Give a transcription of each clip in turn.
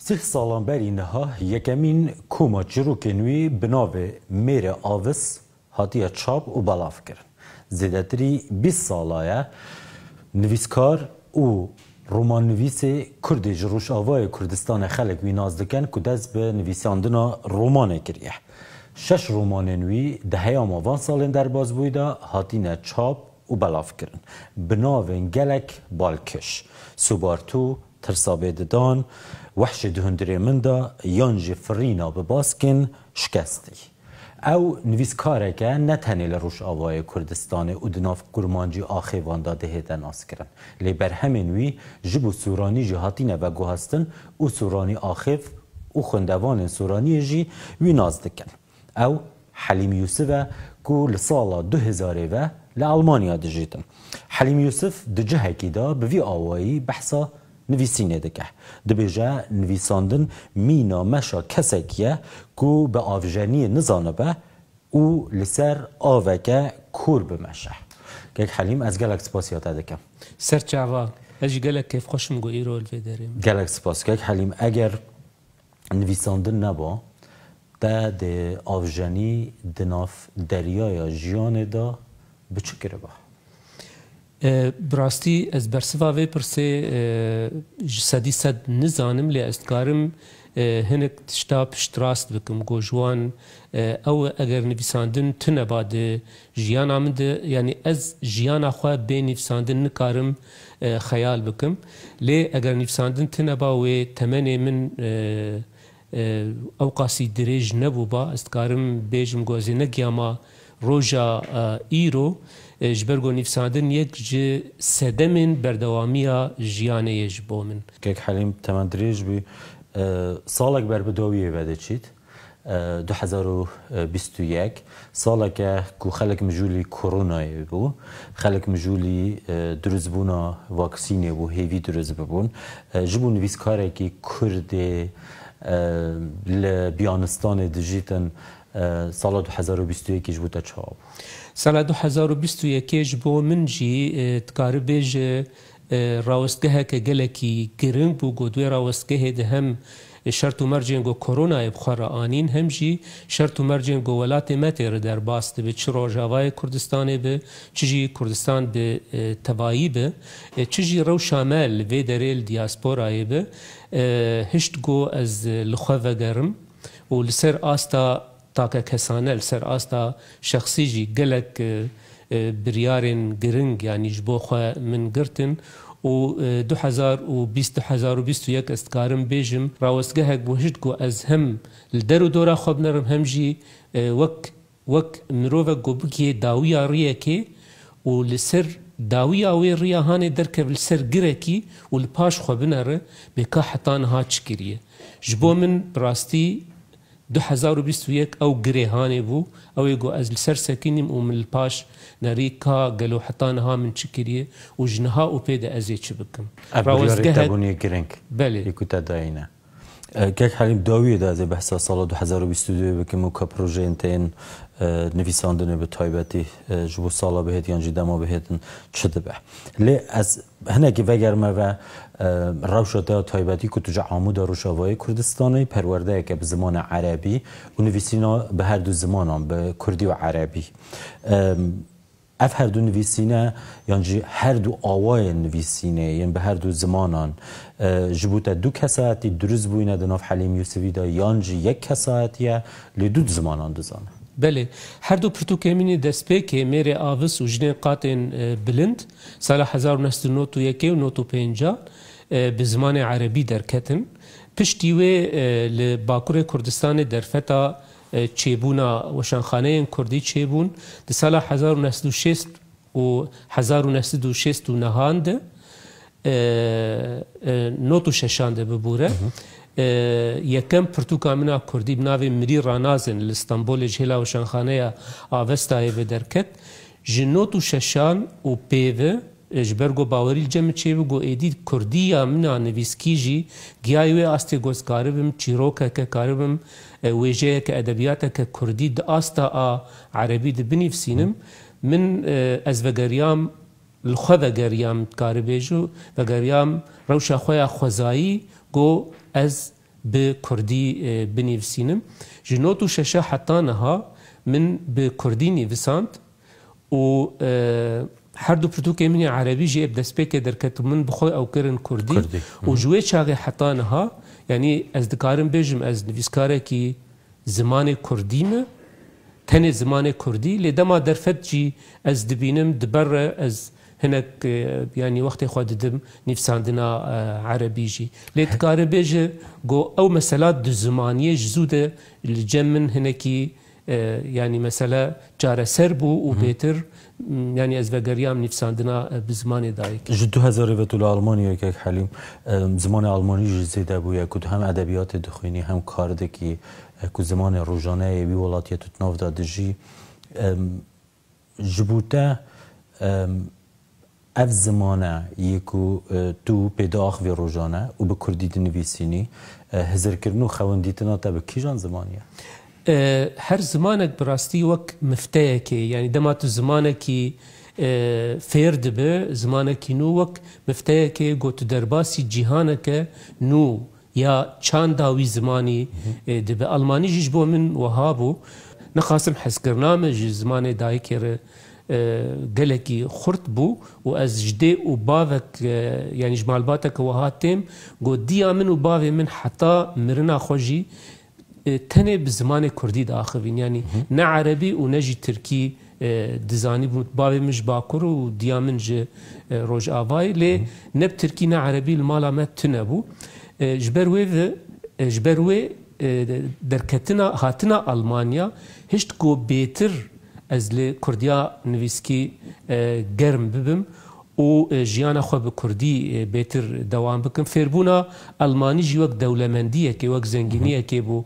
سیخ سالان بری نها یکمین کوما چروکنوی بناوه میر آوس هاتیه چاپ و بلاف کرن. زیدتری 20 سالایه نویسکار و رومان نویس کردی جروش آوای کردستان خلق وی نازدکن که دست به نویساندنا رومانه کریه. 6 رومان نوی دهه آموان سالن در باز بویده هاتینه چاپ و بلاف کرن. بناوه گلک بالکش. سوبارتو ترسابیددان وحش دهندری من دا یانجی فرینا بباسکن شکستی. او نویسکاره که نه تنی لروش آوای کردستان و دناف گرمانجی آخیوان دا دهیده ناس کرن. لی بر همین وی جبو سورانی جهاتینه و گوهستن و سورانی آخیف و خندوان سورانی جی وی ناز دکن. او حلیم یوسف که لسالا 2000 و لألمانیا دجیتن. حلیم یوسف دجه که دا به وی آوایی بحثا نویسینه دکه. دبیجه نویساندن مینا مشا کسکیه که به آوجنی نزانه به او لسر آوکه کور بمشه. که حلیم از گلک سپاسیات دکم. سرچاوا اجی گلک کیف خوشم گو ایرو الوی داریم. گلک سپاس که حلیم اگر نویساندن نبا ده آوجنی دناف دریای جیان دا بچکره با. براستی از برسواوی پرسه جسدی صد نزانم لی استکارم هنک تشتا پشتراست بکم گوجوان او اگر نویساندن تنباد جیان آمد یعنی از جیان خواه به نویساندن نکارم خیال بکم لی اگر نویساندن تنبا و تمنی من اوقاسی دریج نبو با استکارم بیجم گوزی نگیاما روژا ایرو جبرگو نفساندن یک سدمن بردوامیا جیانه یج بومن. که حلیم تمام دریج بی سالک بر بدویه بده چید 2021 سالک که خلق مجولی کرونا بو خلق مجولی درز بونا واکسینی بو هیوی درز ببون جبو نویسکاره که کرد لبیانستان دجیتن سال 2021 جبو تا چاب سال 2021 بو من جی تقاربج راوستگاه که گلکی گرنگ بو گودوی راوستگاه ده هم شرط و مرجین گو کرونا بخور آنین هم جی شرط و مرجین گو ولات متر در باست به چه روجاوای کردستان به چجی کردستان به تبایی به چجی رو شامل و دریل دیاسپورای به هشت گو از لخواه گرم و لسر آستا تاکه کسانه لسر آستا شخصی جی گلک بریارن گرنگ یعنی جبو خواه من گرتن و 2021 استکارم بیجم راوستگاه بوهشت گو از هم لدر و دورا خواب نرم هم جی وک مروفه گو بکی داویا ریه که و لسر داویا وی ریه هانه درکه لسر گره کی و لپاش خواب نره بکا حتان ها چکریه جبو من براستی 2021 او گریهانی بو او یگو از لسر سکینیم و من الپاش نری کا گلو حتان ها من چکریه و جنها او پیده ازی چی بکم راوزگاه تبونی گرنگ بله یکو تا داینه که حلیم داویه دا از بحثا سال 2022 بکم و که پروژه انتین نویساندنه به تایبتی جبو سالا بهت یانجی دما بهتن چده به لی از هنگی وگرمه و روشتا تایبتی که تجا عامود روشاوای کردستانی پرورده که به زمان عربی و نویسینا به هر دو زمانان به کردی و عربی اف هر دو نویسینه یعنی هر دو آوای نویسینه یعنی به هر دو زمانان جبوت دو کساتی درست بوینه دناف حلیم یوسفی دا یعنی یک کساتیه لدو زمانان دزانه بله هر دو پرتوکمینی دسپه که میره آوس و جنین قاطن بلند سال 1991 و 1950 به زمان عربی درکتن پشتیوه لباکور کردستان در فتا چیبونا و شانخانه کردی چیبون در سال 1906 و 1906 و نهانده نوتو ششانده ببوره یکم پرتوکامنا کردی بناوی مری رانازن لستانبول جهلا و شانخانه آوستای به درکت جنوتو ششان و پیوه جبرگو باوری جمع چیو گو ایدی کردی یا منا نویسکی جی گیایوی آستی گوز کاربم چیروکه که کاربم ویجه که ادبیات که کردی د آستا عربی د بنیفسینم من از وگریام الخوا وگریام کاربیجو وگریام روشا خویا خوزایی گو از به کردی بنویسینم جنوت و ششه حتی نها من به کردی نویساند و هر دو پرتوکه منی عربی جی بدست پیک درکت من بخوای او کرن کردی و جوی چاقی حتی نها یعنی از دکارم بیجم از نویسکاره کی زمان کردیمه تنه زمان کردی لدما درفت جی از دبینم دبر از هناك يعني وقت خودم نفساندنا عربي جي لتكار بيجي جو او مسالات دو زمانيه جزوده الجمن هناكي يعني مساله جار سربو وبيتر يعني از وگريام نفساندنا بزمان دايك جدو هزار وتول آلمانيا که حليم زمان آلماني جزيده بويا كود هم ادبيات دخويني هم كاردكي كود زمان روزانه بي ولاتيه تناف دادجي جبوته اف زمانه یکو تو پیدا آخوی روزانه و به کردی دنویسینی هزار کردنو خواندیتنا تا به کیجان زمانیه؟ هر زمانك براستي وك مفتاكي يعني دماتو زمانكي فرد به زمانكي نو وك مفتاكي قوتو درباسي جيهانك نو يا چان داوي زماني دبه ألماني جيجبو من وهابو نخاسم حسكرنامه جي زماني دايكير قالكي خرط بو واز جدي وبافك يعني جمالباتك وهاتم قو ديا من وبافي من حتى مرنا خوجي تنه بزمان كردي داخلين يعني نا عربي ونجي تركي دزاني بافي مش باكر وديا من جي روج آفاي لي نب تركي نا عربي المالا ما تنبو جبروي دركتنا هاتنا ألمانيا هشت قو بيتر از لی کردیا نویسکی گرم ببم و جیانا خو به کردی بهتر دوام بکن فربونا آلمانی جی وقت دولمندیه که وقت زنگینیه که بو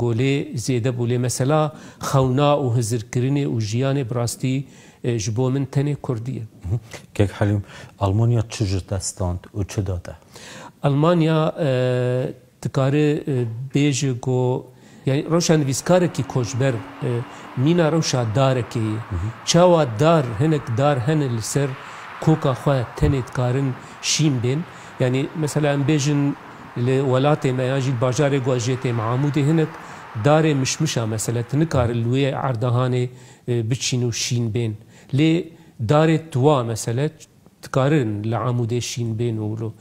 گوله زیده بوله مثلا خونا و هزر کرنه و جیان براستی جبو من تنه کردیه که حلیم آلمانیا چجور دستاند و چه داده؟ آلمانیا تکاره بیجه گو يعني روشان نویسکارکی کوچبر مینا روشا دارکی چاوا دار هنك دار هن لسر کوکا خواه تنت کارن شیم بین يعني مثلا بيجن لولات ما يجي الباجار جواجيت معامودي هنك دار مشمشة مثلا تنكار الوي عردهاني بتشينو شين بين لي دار توا مثلا تكارن لعامودي شين بين ولو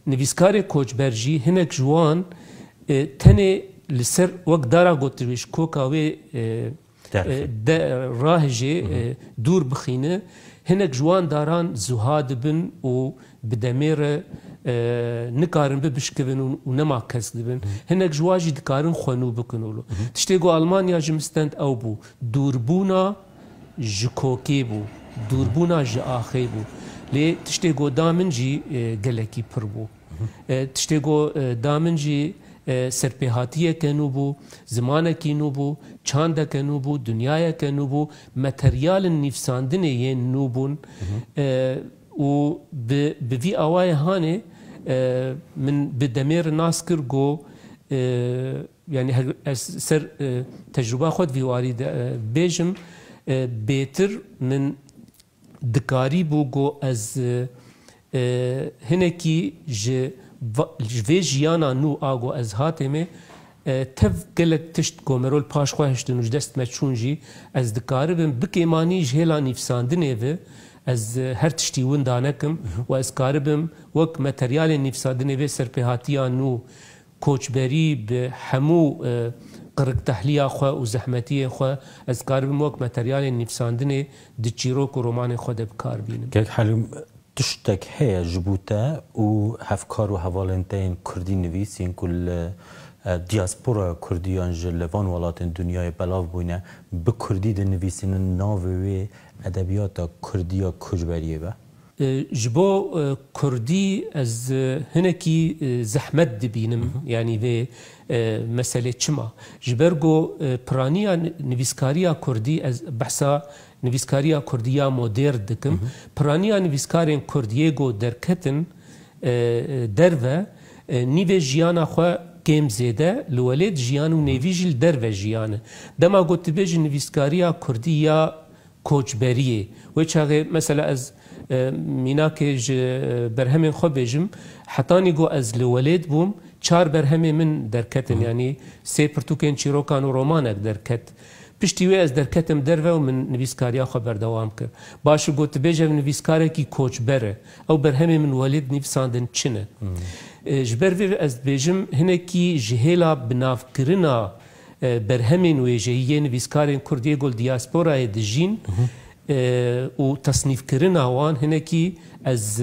نویسکار کوچبرجی هنك جوان تنه لسر وقت دارا گوترویش کوکاوی راهجه دور بخینه هنک جوان داران زهاد بن و بدمیر نکارن ببشکبن و نما کس بن هنک جواجی دکارن خونو بکنولو تشتی گو آلمانیا جمستند او بو دوربونا جکوکی بو دوربونا جآخی بو لی تشتی گو دامن جی گلکی پر بو تشتی گو دامن جی سرپیهاتیه کنو بو زمانه کنو بو چانده کنو بو دنیای کنو بو متریال نفساندنه یه نو بون و بوی آوای هانه من بدمیر ناس کر گو يعني سر تجربة خود في وارد بيجم بيتر من دكاري بوغو از هنكي جوی جیانا نو آگو از هاتمه تف گلک تشت گومرول پاش خواهشتن و جدست مچونجی از دکاربم بکیمانی جهلا نفساندنه و از هر تشتی وندانکم و از کاربم وک متریال نفساندنه و سرپیهاتیا نو کوچبری به همو قرق تحلیه خواه و زحمتی خواه از کاربم وک متریال نفساندنه دچیروک و رومان خود بکار بینم که حلیم تشتك هي جبوتا و هفكار و هوالنتين كردي نويسين كل دياسبورا كرديان جلوان ولات الدنيا بلاف بوينه بكردي دنويسين ناوي ادبيات كرديا كجبريه با جبو كردي از هنكي زحمت دبينم يعني في مسألة چما جبرگو پرانيا نويسكاريا كردي از بحثا نویسکاریا کردیا مدر دکم پرانیا نویسکارین کردیگو درکتن درو نیو جیانا خو کم زیده لولید جیان و نویجل درو جیانه دما گوت بیج نویسکاریا کردیا کوچبریه و چاغه مثلا از مینا که برهم خو بیجم حتانی گو از لولید بوم چار برهمه من درکتن یعنی سه پرتوکین چیروکان و رومانک درکت پشتی وی از درکتم دروه و من نویسکاریا خبر دوام کرد باشو گوت بیجه نویسکاره کی کوچ بره او برهمه من ولید نویساندن چنه جبر وی از بیجم هنه کی جهیلا بناف کرنا برهمین ویجهیه نویسکارین کردیه گل دیاسپورای دجین و تصنیف کرنا وان هنه کی از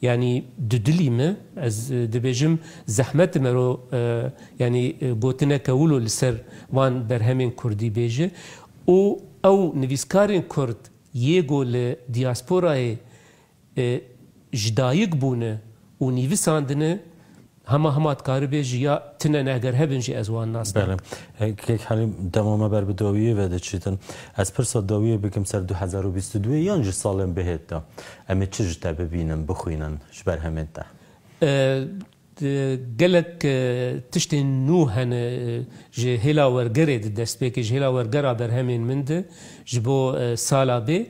يعني ددليمه از دبيجم زحمت مرو يعني بوتنا كولو لسر وان برهمين كردي بيجه او نويسكارين كرد يگو لدياسپورا جدايق بونه و نويساندنه هما تکاری بیجی یا تنه نگر هبنجی از وان ناس. بله. که حالی دمام بر بداویه و دچیتن از پرسا داویه بکم سر 2022 یانج سالم بهت دا. اما چیز تا ببینم بخوینن شبر همین تا. گلک تشتین نو هن جهلا ورگره دست بکی جهلا ورگره بر همین منده جبو سالا به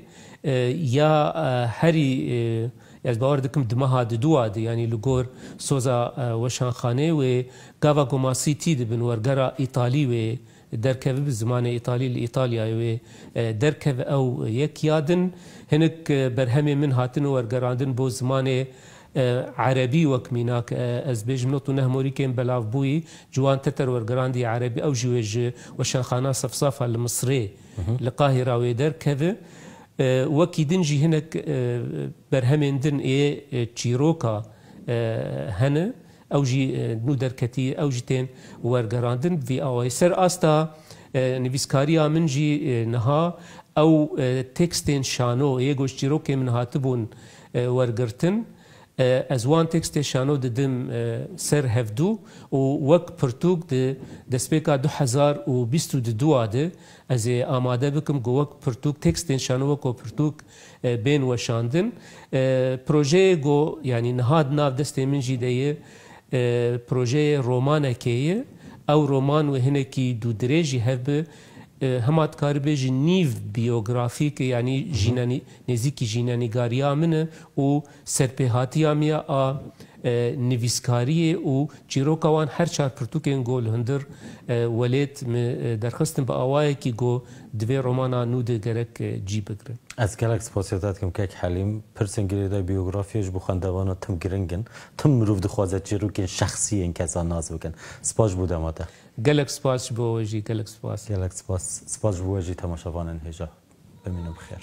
یا هری از باور دکم دمها دواده یعنی لگور سوزا وشان خانه و گاوا گماسی تید بن ورگرا ایتالی و درکو به زمان ایتالی لایتالیا و درکو او یک یادن هنک برهمی من هاتن ورگراندن بو زمان عربي وكميناك از بيجمنط نهموري كان بلاف بوي جوان تتر ورقراندي عربي او جوج وشان خانا صفصافة المصري لقاهرة ويدر كذا وكي دنجي هناك برهمين دن تشيروكا هنا او جي نودر كتي او جيتين ورقراندن في او سر استا نفيسكاريا من جي نها او تكستين شانو يگوش تشيروكي من هاتبون ورقرتن از وان تکست شانو ددم سر هفدو و وک پرتوک دست بیکا 2022 آده از آماده بکم گو وک پرتوک تکست شانو وکو پرتوک بین وشاندن پروژه گو یعنی نهاد ناف دست من جیده پروژه رومانه که او رومان و هنکی دو دریجی هفه همات کاربیج نیو بیوگرافیک یعنی جینانی نزیکی جینانیگاریا منه و سرپهاتیا میا نویسکاری و چیروکوان هر چار پرتوکین گول هندر ولید درخستن با آوای کی گو دوی رومانا نود گرک جی بگره. از گلک سپاسیات کم که حلیم پرسنگری دا بیوگرافیش بخوندوانا تم گرنگن تم مروف دخوازت چیروکین شخصی این کسان ناز بکن. سپاس بوده ماده. گلک سپاس بوجی گلک سپاس. گلک سپاس بوجی تماشاوان هجا. بمینم بخیر.